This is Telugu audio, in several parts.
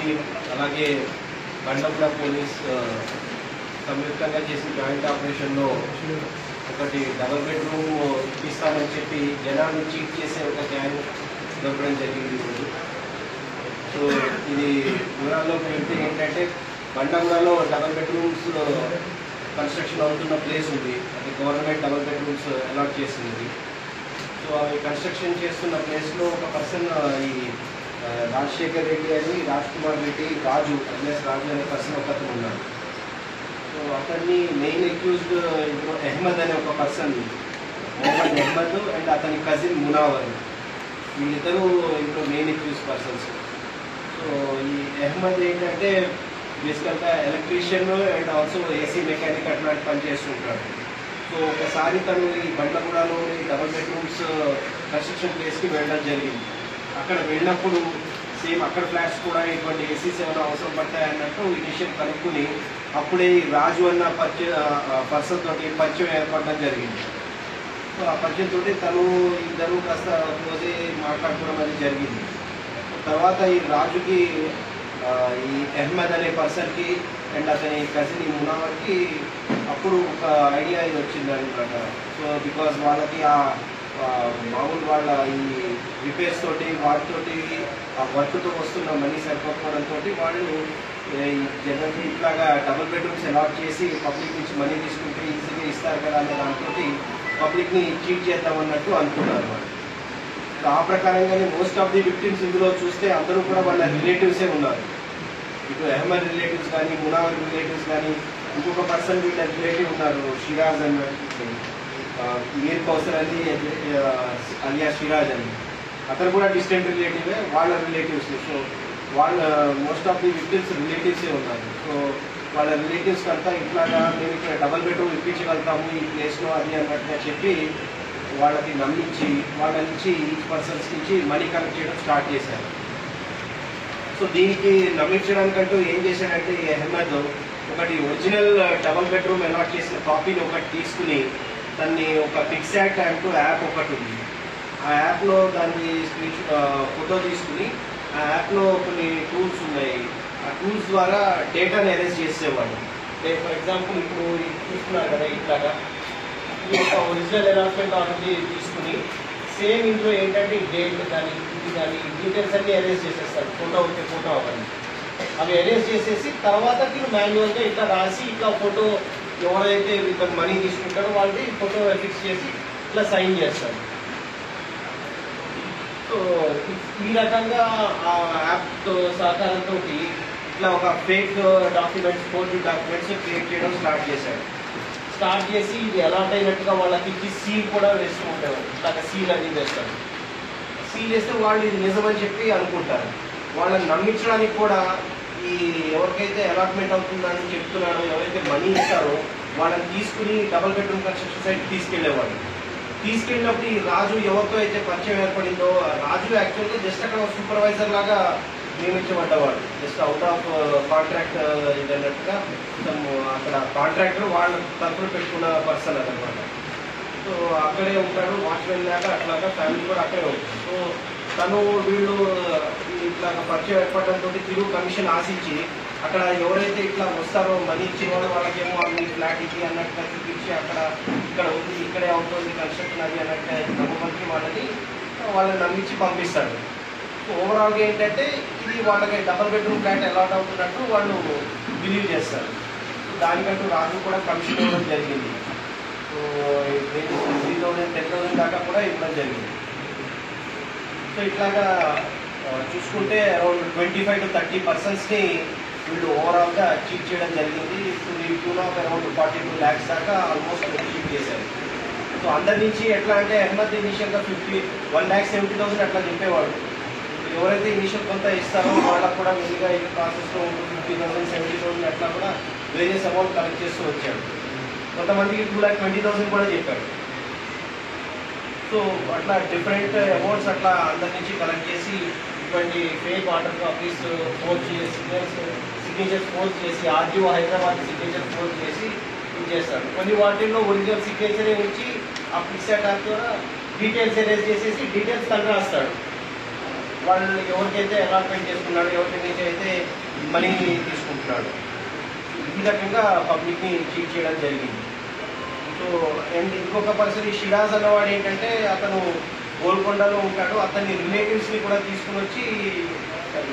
టీం అలాగే బండ్లగూడ పోలీస్ సంయుక్తంగా చేసిన జాయింట్ ఆపరేషన్లో ఒకటి డబుల్ బెడ్రూమ్ ఇప్పిస్తామని చెప్పి జనాన్ని చీట్ చేసే ఒక గ్యాంగ్ దొరకడం జరిగింది ఈరోజు. సో ఇది వివరాల్లోకి వెళ్తే ఏంటంటే బండ్లగూడలో డబుల్ బెడ్రూమ్స్ కన్స్ట్రక్షన్ అవుతున్న ప్లేస్ ఉంది. అది గవర్నమెంట్ డబుల్ బెడ్రూమ్స్ అలాట్ చేసింది. సో అవి కన్స్ట్రక్షన్ చేస్తున్న ప్లేస్లో ఒక పర్సన్ ఈ రాజశేఖర్ రెడ్డి అని రాజ్ కుమార్ రెడ్డి రాజు రాజు అనే పర్సన్ ఒకతను ఉన్నాడు. సో అతన్ని మెయిన్ అక్యూజ్డ్ ఇప్పుడు అహ్మద్ అనే ఒక పర్సన్, మొహమ్మద్ అహ్మద్ అండ్ అతని కజిన్ మునావర్, వీళ్ళిద్దరూ ఇప్పుడు మెయిన్ అక్యూజ్ పర్సన్స్. సో ఈ అహ్మద్ ఏంటంటే బేసికల్గా electrician and also AC mechanic అట్లాంటి పని చేస్తుంటాడు. సో ఒకసారి తను ఈ బండ్లగూడలో డబుల్ బెడ్రూమ్స్ కన్స్ట్రక్షన్ ప్లేస్కి వెళ్ళడం జరిగింది. అక్కడ వెళ్ళినప్పుడు సేమ్ అక్కడ ఫ్లాట్స్ కూడా ఇటువంటి ఏసీస్ ఏమైనా అవసరం పడతాయి అన్నట్టు ఇనిషియల్ కనుక్కుని అప్పుడే రాజు అన్న పర్సన్ తోటి పరిచయం ఏర్పడడం జరిగింది. సో ఆ పరిచయం తోటి తను ఇద్దరు కాస్త రోజే మాట్లాడుకోవడం అనేది జరిగింది. తర్వాత ఈ రాజుకి ఈ అహ్మద్ అనే పర్సన్కి అండ్ అతని కజిన్ ఈ మునావర్కి అప్పుడు ఒక ఐడియా ఇది వచ్చిందనమాట. సో బికాజ్ వాళ్ళకి ఆ మామూలు వాళ్ళ ఈ రిపేర్స్ తోటి వాటితోటి ఆ వర్క్తో వస్తున్న మనీ సరిపోకపోవడంతో వాళ్ళు జనరల్గా ఇట్లాగా డబుల్ బెడ్రూమ్స్ అలాట్ చేసి పబ్లిక్ నుంచి మనీ తీసుకుంటే ఈజీగా ఇస్తారు కదా అనే దాంతో పబ్లిక్ని చీట్ చేద్దామన్నట్టు అనుకున్నారు వాళ్ళు. ఆ ప్రకారంగానే మోస్ట్ ఆఫ్ ది విక్టిమ్స్ ఇందులో చూస్తే అందరూ కూడా వాళ్ళ రిలేటివ్సే ఉన్నారు. ఇటు అహ్మద్ రిలేటివ్స్ కానీ మునావర్ రిలేటివ్స్ కానీ ఇంకొక పర్సన్ వీళ్ళ రిలేటివ్ ఉన్నారు షిరాజ్ అని, మీర్ కౌసర్ అని అలియా షిరాజ్ అని, అతను కూడా డిస్టెంట్ రిలేటివే, వాళ్ళ రిలేటివ్స్. సో వాళ్ళ మోస్ట్ ఆఫ్ ది విక్టిమ్స్ రిలేటివ్సే ఉన్నారు. సో వాళ్ళ రిలేటివ్స్కి అంతా ఇట్లాగా మేము ఇక్కడ డబుల్ బెడ్రూమ్ ఇప్పించగలుగుతాము ఈ ప్లేస్లో అది అన్నట్టుగా చెప్పి వాళ్ళకి నమ్మించి వాళ్ళ నుంచి ఈచ్ పర్సన్స్ నుంచి మనీ కలెక్ట్ చేయడం స్టార్ట్ చేశారు. సో దీనికి నమ్మించడానికంటూ ఏం చేశాడంటే ఈ అహ్మద్ ఒకటి ఒరిజినల్ డబుల్ బెడ్రూమ్ అలాట్ చేసిన కాపీని ఒకటి తీసుకుని దాన్ని ఒక పిక్సాట్ అంటూ యాప్ ఒకటి ఉంది, ఆ యాప్లో దాన్ని ఫోటో తీసుకుని ఆ యాప్లో కొన్ని టూల్స్ ఉన్నాయి, ఆ టూల్స్ ద్వారా డేటాని అరేంజ్ చేసేవాడు. ఫర్ ఎగ్జాంపుల్ ఇప్పుడు చూస్తున్నారు కదా ఇట్లాగా ఈ ఒక ఒరిజినల్ అలాట్మెంట్ ఆల్రెడీ తీసుకుని సేమ్ ఇంట్లో ఏంటంటే డేట్ కానీ ఇది కానీ డీటెయిల్స్ అన్నీ అరేంజ్ చేసేస్తారు, ఫోటో ఉంటే ఫోటో అవ్వండి అవి అరేంజ్ చేసేసి తర్వాత మీరు మాన్యువల్గా ఇట్లా రాసి ఇట్లా ఫోటో ఎవరైతే ఇతను మనీ తీసుకుంటారో వాళ్ళది ఫోటో ఫిక్స్ చేసి ఇట్లా సైన్ చేస్తారు. సో ఈ రకంగా ఆ యాప్తో సహకారంతో ఇట్లా ఒక fake documents, forgery documents create చేయడం స్టార్ట్ చేసి ఇది అలాట్ అయినట్టుగా వాళ్ళకి సీల్ కూడా వేస్తూ ఉంటారు. ఇట్లా సీల్ అనేది వేస్తారు. సీల్ వేస్తే వాళ్ళు ఇది నిజమని చెప్పి అనుకుంటారు. వాళ్ళని నమ్మించడానికి కూడా ఈ ఎవరికైతే అలాట్మెంట్ అవుతుందని చెప్తున్నాడో, ఎవరైతే మనీ ఇస్తారో వాళ్ళని తీసుకుని డబుల్ బెడ్రూమ్ కన్స్ట్రక్షన్ సైట్ తీసుకెళ్లేవాడు. తీసుకెళ్ళినప్పుడు ఈ రాజు ఎవరితో అయితే పరిచయం ఏర్పడిందో, రాజు యాక్చువల్గా జస్ట్ అక్కడ సూపర్వైజర్ లాగా నియమించబడ్డవాడు, జస్ట్ అవుట్ ఆఫ్ కాంట్రాక్ట్ ఇది అన్నట్టుగా అక్కడ కాంట్రాక్టర్ వాళ్ళ తరఫున పెట్టుకున్న పర్సన్ అదనమాట. సో అక్కడే ఉంటాడు, వాచ్మెన్ లాగా అట్లాగా ఫ్యామిలీ కూడా అక్కడే ఉంటుంది. సో తను వీళ్ళు ఇట్లా పరిచయం ఏర్పడడంతో తిరుగు కమిషన్ ఆశించి అక్కడ ఎవరైతే ఇట్లా వస్తారో మనీ ఇచ్చిన వాళ్ళు వాళ్ళకేమో మీ ఫ్లాట్ ఇది అన్నట్టుగా చూపించి అక్కడ ఇక్కడ ఉంది ఇక్కడే అవుతుంది కన్స్ట్రక్షన్ అది అన్నట్టుగా నమ్మకంకి వాళ్ళని నమ్మించి పంపిస్తాడు. సో ఓవరాల్గా ఏంటంటే ఇది వాళ్ళకి డబుల్ బెడ్రూమ్ ఫ్లాట్ అలాట్ అవుతున్నట్టు వాళ్ళు బిలీవ్ చేస్తారు. దానికంటూ రాజు కూడా కమిషన్ ఇవ్వడం జరిగింది. సో 3,000 10,000 దాకా కూడా ఇవ్వడం జరిగింది. సో ఇట్లాగా చూసుకుంటే అరౌండ్ 25 to 30% వీళ్ళు ఓవరాల్గా చీట్ చేయడం జరిగింది. ఇప్పుడు అరౌండ్ 42 lakhs దాకా ఆల్మోస్ట్ చీట్ చేశారు. సో అందరి నుంచి ఎట్లా అంటే అహ్మద్ ఇనిషియల్గా 1,70,000 అట్లా చెప్పేవాడు. ఎవరైతే ఇనిషియల్ కొంత ఇస్తారో వాళ్ళకు కూడా మెల్లిగా ఈ ప్రాసెస్లో 50,000 70,000 అట్లా కూడా వేరియస్ అమౌంట్ కలెక్ట్ చేస్తూ వచ్చాడు. కొంతమందికి 2,20,000 కూడా చెప్పాడు. సో అట్లా డిఫరెంట్ అమౌంట్స్ అట్లా అందరి నుంచి కలెక్ట్ చేసి ఇటువంటి ఫేక్ ఆర్డర్ కాపీస్ ఫోర్జ్ చేసి సిగ్నేచర్స్ ఫోర్జ్ చేసి ఆర్టీఓ హైదరాబాద్ సిగ్నేచర్ ఫోర్జ్ చేసి ఇది చేస్తాడు. కొన్ని వాటిల్లో ఒరిజినల్ సిగ్నేచరే ఉంచి ఆ ఫిక్సెడ్ యాప్ ద్వారా డీటెయిల్స్ ఎరేజ్ చేసేసి డీటెయిల్స్ తను రాస్తాడు. వాళ్ళు ఎవరికైతే అలాట్మెంట్ చేసుకున్నాడు, ఎవరికైతే అయితే మనీ తీసుకుంటున్నాడు, ఈ రకంగా పబ్లిక్ని చీట్ చేయడం జరిగింది. సో అండ్ ఇంకొక పర్సన్ ఈ షిరాజ్ అన్నవాడు ఏంటంటే అతను గోల్కొండలో ఉంటాడు, అతని రిలేటివ్స్ని కూడా తీసుకుని వచ్చి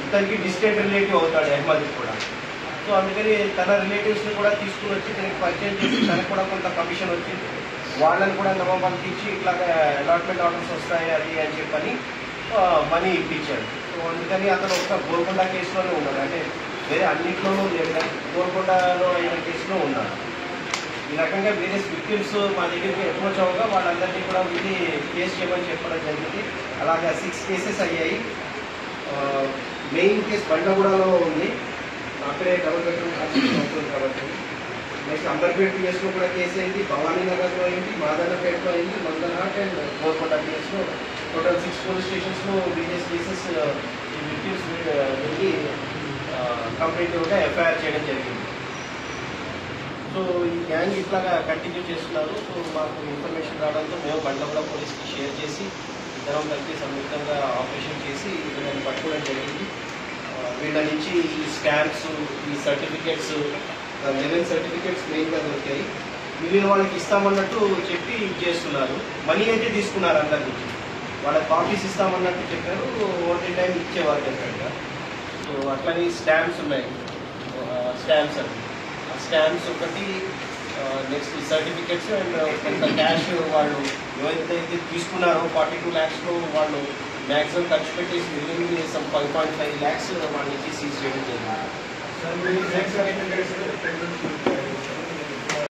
ఇతనికి డిస్టెంట్ రిలేటివ్ అవుతాడు అహ్మద్ కూడా. సో అందుకని తన రిలేటివ్స్ని కూడా తీసుకుని వచ్చి తనకి పరిచయం చేసి తనకు కూడా కొంత కమిషన్ వచ్చింది, వాళ్ళని కూడా నమ్మబలికించి ఇట్లాగా అలాట్మెంట్ ఆర్డర్స్ వస్తాయి అది అని చెప్పని మనీ ఇప్పించాడు. సో అందుకని అతను ఒక గోల్కొండ కేసులోనే ఉన్నాడు, అంటే వేరే అన్నింటిలోనూ లేదు కానీ గోల్కొండలో అయిన కేసులో ఉన్నాడు. ఈ రకంగా వేరే విక్టిమ్స్ మా దగ్గరికి అప్రోచ్ అవగా వాళ్ళందరినీ కూడా వెళ్ళి కేసు చేయమని చెప్పడం జరిగింది. అలాగే 6 కేసెస్ అయ్యాయి. మెయిన్ కేసు బండగూడలో ఉంది, అక్కడే డబుల్ బెడ్రూమ్ అవుతుంది కాబట్టి. నెక్స్ట్ అంబర్పేట పిఎస్లో కూడా కేసు అయింది, భవానీ నగర్లో అయింది, మాదన్నపేటలో అయింది, మందనహాట్ అండ్ గోల్కొండ కేసులో టోటల్ 6 పోలీస్ స్టేషన్స్లో వేరియస్ కేసెస్ ఈ విక్టిమ్స్ వెళ్ళి కంప్లీట్గా ఎఫ్ఐఆర్ చేయడం జరిగింది. సో ఈ గ్యాంగ్ ఇట్లాగా కంటిన్యూ చేస్తున్నారు. సో మాకు ఇన్ఫర్మేషన్ రావడంతో మేము బండ్లగూడ పోలీస్కి షేర్ చేసి ఇద్దరం కలిసి సంయుక్తంగా ఆపరేషన్ చేసి వీళ్ళని పట్టుకోవడం జరిగింది. వీళ్ళ నుంచి ఈ స్టాంప్స్, ఈ సర్టిఫికేట్స్, 11 సర్టిఫికేట్స్ మెయిన్గా దొరికాయి. మిగిలిన వాళ్ళకి ఇస్తామన్నట్టు చెప్పి చేస్తున్నారు. మనీ అయితే తీసుకున్నారు అందరి నుంచి, వాళ్ళకి కాపీస్ ఇస్తామన్నట్టు చెప్పారు, ఓన్లీ టైం ఇచ్చేవారు చెప్పారు. సో అట్లనే స్టాంప్స్ ఉన్నాయి, స్టాంప్స్ అండి, ఆ స్టాంప్స్ ఒకటి, నెక్స్ట్ సర్టిఫికెట్స్ అండ్ కొంత క్యాష్ వాళ్ళు ఎవరైతే తీసుకున్నారో 42 lakhsలో వాళ్ళు మ్యాక్సిమం ఖర్చు పెట్టేసి మిగిలిన 5.5 lakhs వాళ్ళ నుంచి సీజ్ చేయడం జరిగింది.